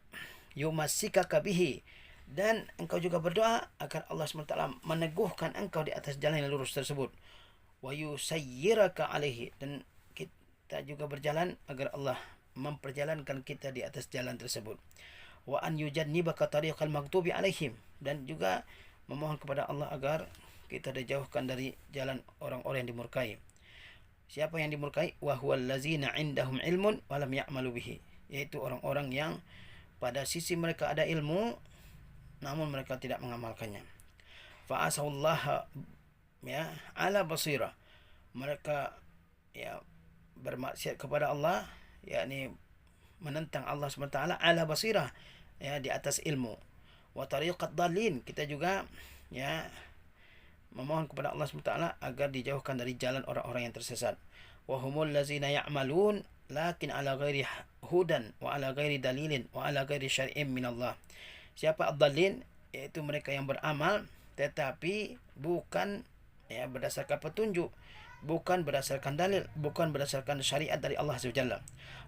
yumassikaka bihi, dan engkau juga berdoa agar Allah SWT meneguhkan engkau di atas jalan yang lurus tersebut. Wa yusayyiraka alaihi, dan kita juga berjalan agar Allah memperjalankan kita di atas jalan tersebut. wa an yujannibaka tariqal maghdubi alaihim, dan juga memohon kepada Allah agar kita dijauhkan dari jalan orang-orang yang dimurkai. Siapa yang dimurkai? Wa huwal ladzina indahum ilmun wa lam ya'malu bihi, yaitu orang-orang yang pada sisi mereka ada ilmu namun mereka tidak mengamalkannya. Fa asallaha ya ala basira, mereka ya bermaksiat kepada Allah, yakni menentang Allah SWT ala basirah, ya di atas ilmu. Wa tariqat dhalin, kita juga ya memohon kepada Allah SWT agar dijauhkan dari jalan orang-orang yang tersesat. Wa humul ladzina ya'malun lakin ala ghairi hudan wa ala ghairi dalilin wa ala ghairi syar'in minallah. Siapa ad-dhalin? Yaitu mereka yang beramal tetapi bukan ya berdasarkan petunjuk, bukan berdasarkan dalil, bukan berdasarkan syariat dari Allah SWT.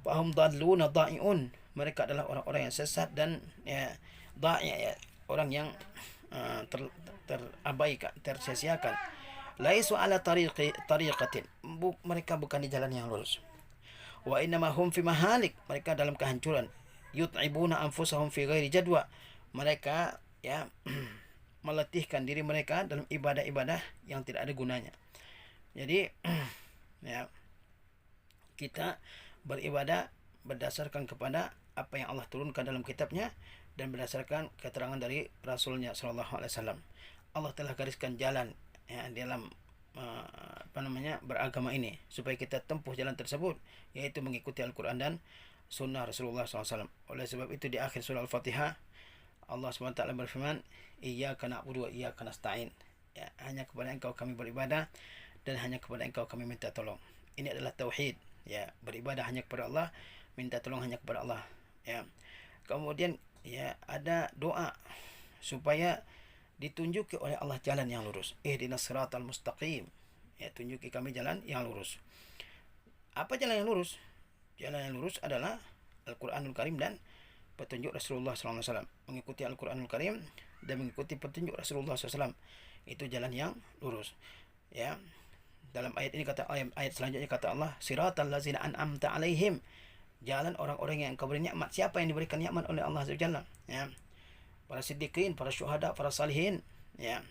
Fahum dalluna dha'i'un, mereka adalah orang-orang yang sesat dan ya dha'i', ya, orang yang terabaikan, tersia-siakan. Laisu ala tariqatin, mereka bukan di jalan yang lurus. Wa innama hum fi mahalik, mereka dalam kehancuran. Yut'ibuna anfusahum fi ghairi jadwa, mereka ya meletihkan diri mereka dalam ibadah-ibadah yang tidak ada gunanya. Jadi ya kita beribadah berdasarkan kepada apa yang Allah turunkan dalam kitabnya dan berdasarkan keterangan dari Rasulnya Sallallahu Alaihi Wasallam. Allah telah gariskan jalan ya dalam beragama ini supaya kita tempuh jalan tersebut, yaitu mengikuti Al-Quran dan Sunnah Rasulullah SAW. Oleh sebab itu di akhir surah Al-Fatihah Allah SWT berfirman, Iyyaka na'budu wa iyyaka nasta'in, ya, hanya kepada Engkau kami beribadah dan hanya kepada Engkau kami minta tolong. Ini adalah tauhid, ya, beribadah hanya kepada Allah, minta tolong hanya kepada Allah, ya. Kemudian ya ada doa supaya ditunjuki oleh Allah jalan yang lurus. Ihdinas siratal mustaqim, ya, tunjuki kami jalan yang lurus. Apa jalan yang lurus? Jalan yang lurus adalah Al-Quranul Karim dan petunjuk Rasulullah SAW. Mengikuti Al-Quranul Karim dan mengikuti petunjuk Rasulullah SAW, itu jalan yang lurus, ya. Dalam ayat ini ayat selanjutnya kata Allah, siratal ladzina an'amta alaihim, jalan orang-orang yang Engkau beri nikmat. Siapa yang diberikan nikmat oleh Allah SWT? Ya, para siddiqin, para syuhada, para salihin, ya,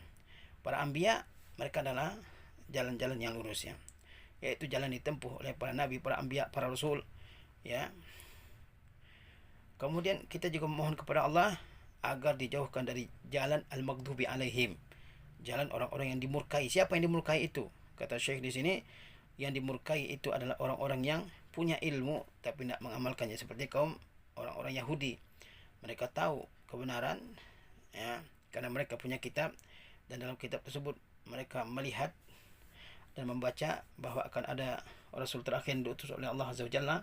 para anbiya, mereka adalah jalan-jalan yang lurus, ya, yaitu jalan ditempuh oleh para nabi, para anbiya, para rasul, ya. Kemudian kita juga memohon kepada Allah agar dijauhkan dari jalan al-maghdubi alaihim, jalan orang-orang yang dimurkai. Siapa yang dimurkai itu? Kata Syekh di sini, yang dimurkai itu adalah orang-orang yang punya ilmu tapi tidak mengamalkannya, seperti kaum orang-orang Yahudi. Mereka tahu kebenaran, ya, karena mereka punya kitab, dan dalam kitab tersebut mereka melihat dan membaca bahwa akan ada Rasul terakhir yang diutus oleh Allah Azza wa Jalla.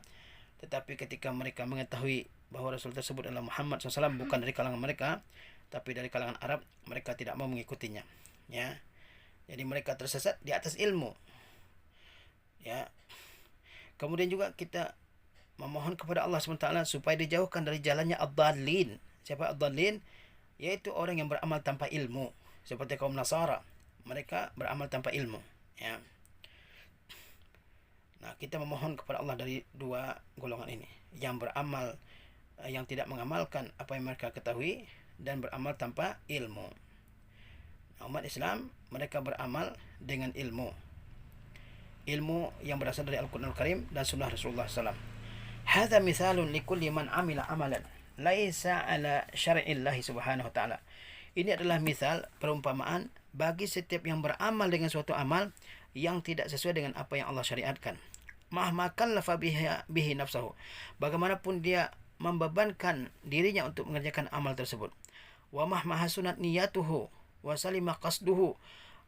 Tetapi ketika mereka mengetahui bahwa Rasul tersebut adalah Muhammad SAW, bukan dari kalangan mereka tapi dari kalangan Arab, mereka tidak mau mengikutinya, ya. Jadi mereka tersesat di atas ilmu, ya. Kemudian juga kita memohon kepada Allah SWT supaya dijauhkan dari jalannya ad-dhalin. Siapa ad-dhalin? Yaitu orang yang beramal tanpa ilmu, seperti kaum Nasara, mereka beramal tanpa ilmu, ya. Nah, kita memohon kepada Allah dari dua golongan ini, yang beramal, yang tidak mengamalkan apa yang mereka ketahui, dan beramal tanpa ilmu. Nah, umat Islam mereka beramal dengan ilmu yang berasal dari Al-Quran Al-Karim dan Sunnah Rasulullah SAW. Hadha mithalun likulli man amila amalan laisa ala syar'illahi subhanahu wa ta'ala. Ini adalah misal, perumpamaan bagi setiap yang beramal dengan suatu amal yang tidak sesuai dengan apa yang Allah syariatkan. Mahma kallafa bihi nafsahu, bagaimanapun dia membebankan dirinya untuk mengerjakan amal tersebut. Wa mahma hasunat niyatuhu wa salima qasduhu,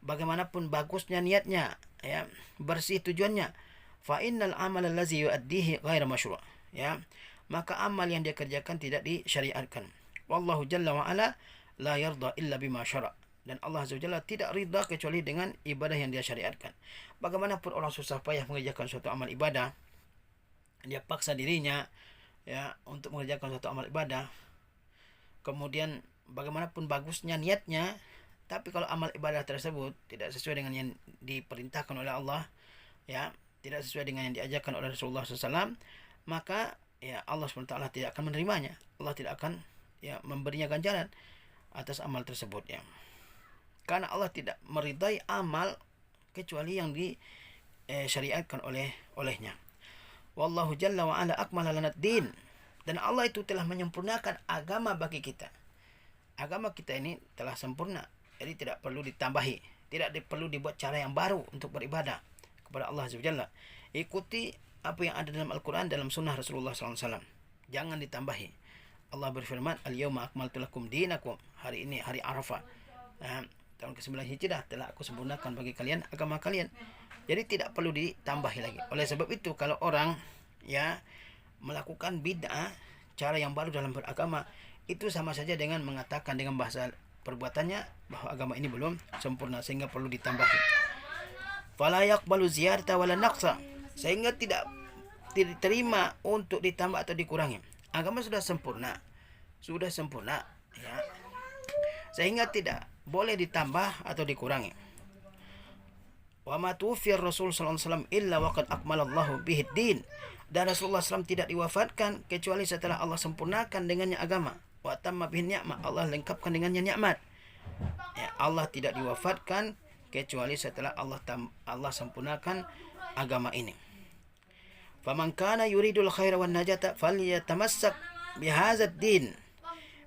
bagaimanapun bagusnya niatnya, ya, bersih tujuannya. Fa innal amal allazi yuaddihi ghairu masyru', ya, maka amal yang dia kerjakan tidak disyariatkan. Wallahu jalla wa ala la yarda illa bima syara', dan Allah Azza wa Jalla tidak ridha kecuali dengan ibadah yang dia syariatkan. Bagaimanapun orang susah payah mengerjakan suatu amal ibadah, dia paksa dirinya, ya, untuk mengerjakan suatu amal ibadah. Kemudian bagaimanapun bagusnya niatnya, tapi kalau amal ibadah tersebut tidak sesuai dengan yang diperintahkan oleh Allah, ya, tidak sesuai dengan yang diajarkan oleh Rasulullah SAW, maka ya Allah SWT tidak akan menerimanya. Allah tidak akan ya memberinya ganjaran atas amal tersebut ya. Karena Allah tidak meridai amal kecuali yang disyariatkan olehnya. Wallahu jalla wa ala akmala lana din. Dan Allah itu telah menyempurnakan agama bagi kita. Agama kita ini telah sempurna. Jadi tidak perlu ditambahi. Tidak perlu dibuat cara yang baru untuk beribadah kepada Allah Azza wa Jalla. Ikuti apa yang ada dalam Al-Quran, dalam sunnah Rasulullah SAW. Jangan ditambahi. Allah berfirman, Al-yawma akmaltu lakum dinakum. Hari ini, hari Arafah. Tahun ke-9 Hijrah telah aku sempurnakan bagi kalian agama kalian. Jadi tidak perlu ditambahi lagi. Oleh sebab itu, kalau orang ya melakukan bid'ah, cara yang baru dalam beragama, itu sama saja dengan mengatakan dengan bahasa perbuatannya bahwa agama ini belum sempurna, sehingga perlu ditambahi. Fala yaqbalu ziyarata wala naqsa, sehingga tidak diterima untuk ditambah atau dikurangi. Agama sudah sempurna ya, sehingga tidak boleh ditambah atau dikurangi. Wa ma tuwfiya Rasul sallallahu alaihi wasallam illa waqad akmalallahu bihi din. Dan Rasulullah SAW tidak diwafatkan kecuali setelah Allah sempurnakan dengannya agama. Wa tamma bihi ni'mah, Allah lengkapkan dengannya nikmat. Ya, Allah tidak diwafatkan kecuali setelah Allah sempurnakan agama ini. Faman kana yuridul khaira wan najata falyatamassak bihadzal din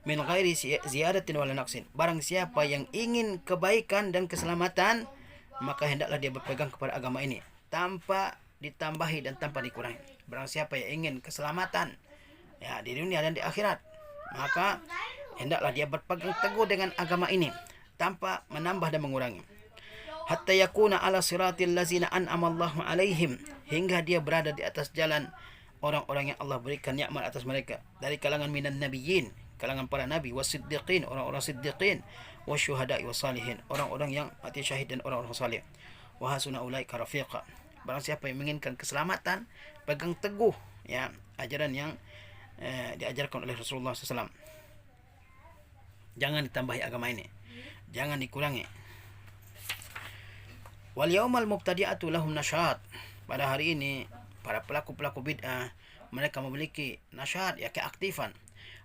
min ghairi ziyadatin wala naqsin. Barang siapa yang ingin kebaikan dan keselamatan, maka hendaklah dia berpegang kepada agama ini tanpa ditambahi dan tanpa dikurangi. Barang siapa yang ingin keselamatan ya di dunia dan di akhirat, maka hendaklah dia berpegang teguh dengan agama ini tanpa menambah dan mengurangi. Hatta yakuna ala siratil ladzina an'ama Allahu alaihim, hingga dia berada di atas jalan orang-orang yang Allah berikan nikmat atas mereka dari kalangan minan nabiyyin, kalangan para nabi, wasiddiqin, orang-orang siddiqin, wasyuhada'i wassalihin, orang-orang yang mati syahid dan orang-orang salih. Wa hasuna ulaika rafiqa. Barang siapa yang menginginkan keselamatan, pegang teguh ya ajaran yang diajarkan oleh Rasulullah SAW. Jangan ditambahi agama ini, jangan dikurangi. Wal yaumal mubtadi'atu lahum nasyat. Pada hari ini para pelaku-pelaku bid'ah mereka memiliki nasyat ya, keaktifan.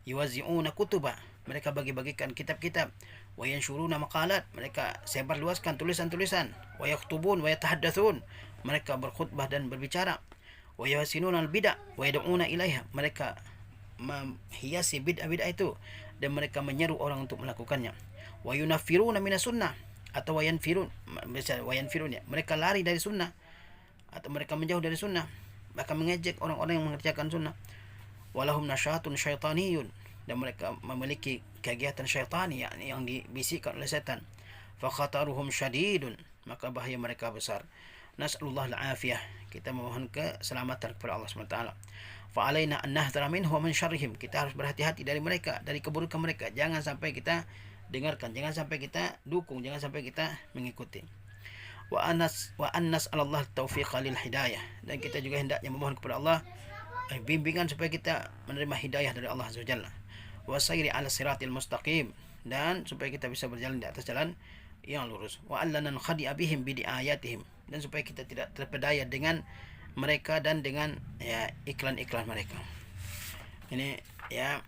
Yuwazi'una kutuba, mereka bagi-bagikan kitab-kitab. Wa yanshuruna maqalat, mereka sebarluaskan tulisan-tulisan. Wa yaktubun wa yatahaddatsun, mereka berkhutbah dan berbicara. Wa yasinuna al-bid'ah wa yad'una ilaiha, mereka menghiasi bid'ah-bid'ah itu dan mereka menyeru orang untuk melakukannya. Wa yunaffiruna minas sunnah, atau wayanfirun ya, mereka lari dari sunnah atau mereka menjauh dari sunnah, bahkan mengejek orang-orang yang mengerjakan sunnah. Walahum nasyatun syaitaniyun, dan mereka memiliki kegiatan syaitani yang dibisikkan oleh setan. Fa khataruhum syadidun, maka bahaya mereka besar. Nas'alullah al-afiyah, kita memohon keselamatan kepada Allah SWT. Fa alaina an nahdhara minhu wa min syarrihim, kita harus berhati-hati dari mereka, dari keburukan mereka. Jangan sampai kita dengarkan, jangan sampai kita dukung, jangan sampai kita mengikuti. Wa annas Allah taufiq lil hidayah, dan kita juga hendaknya memohon kepada Allah bimbingan supaya kita menerima hidayah dari Allah Azza wa Jalla. Wa sayri ala siratil mustaqim, dan supaya kita bisa berjalan di atas jalan yang lurus. Wa allanan khadi'a bihim bi ayatihim, dan supaya kita tidak terpedaya dengan mereka dan dengan ya iklan-iklan mereka. Ini ya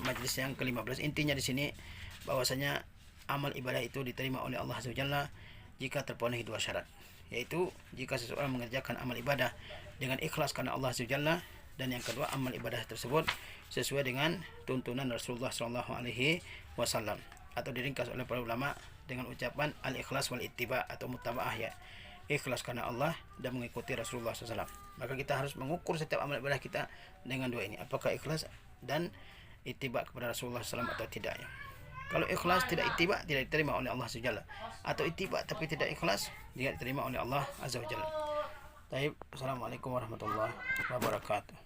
majlis yang ke-15. Intinya di sini bahwasanya amal ibadah itu diterima oleh Allah Azza wa Jalla jika terpenuhi dua syarat, yaitu jika seseorang mengerjakan amal ibadah dengan ikhlas karena Allah Azza wa Jalla, dan yang kedua amal ibadah tersebut sesuai dengan tuntunan Rasulullah SAW, atau diringkas oleh para ulama dengan ucapan al-ikhlas wal ittiba atau mutaba'ah ya, ikhlas karena Allah dan mengikuti Rasulullah SAW. Maka kita harus mengukur setiap amal ibadah kita dengan dua ini, apakah ikhlas dan ittiba kepada Rasulullah SAW atau tidak ya. Kalau ikhlas tidak ittiba, tidak diterima oleh Allah Azza wa Jalla, atau ittiba tapi tidak ikhlas, tidak diterima oleh Allah Azza wa Jalla. Baik, assalamualaikum warahmatullahi wabarakatuh.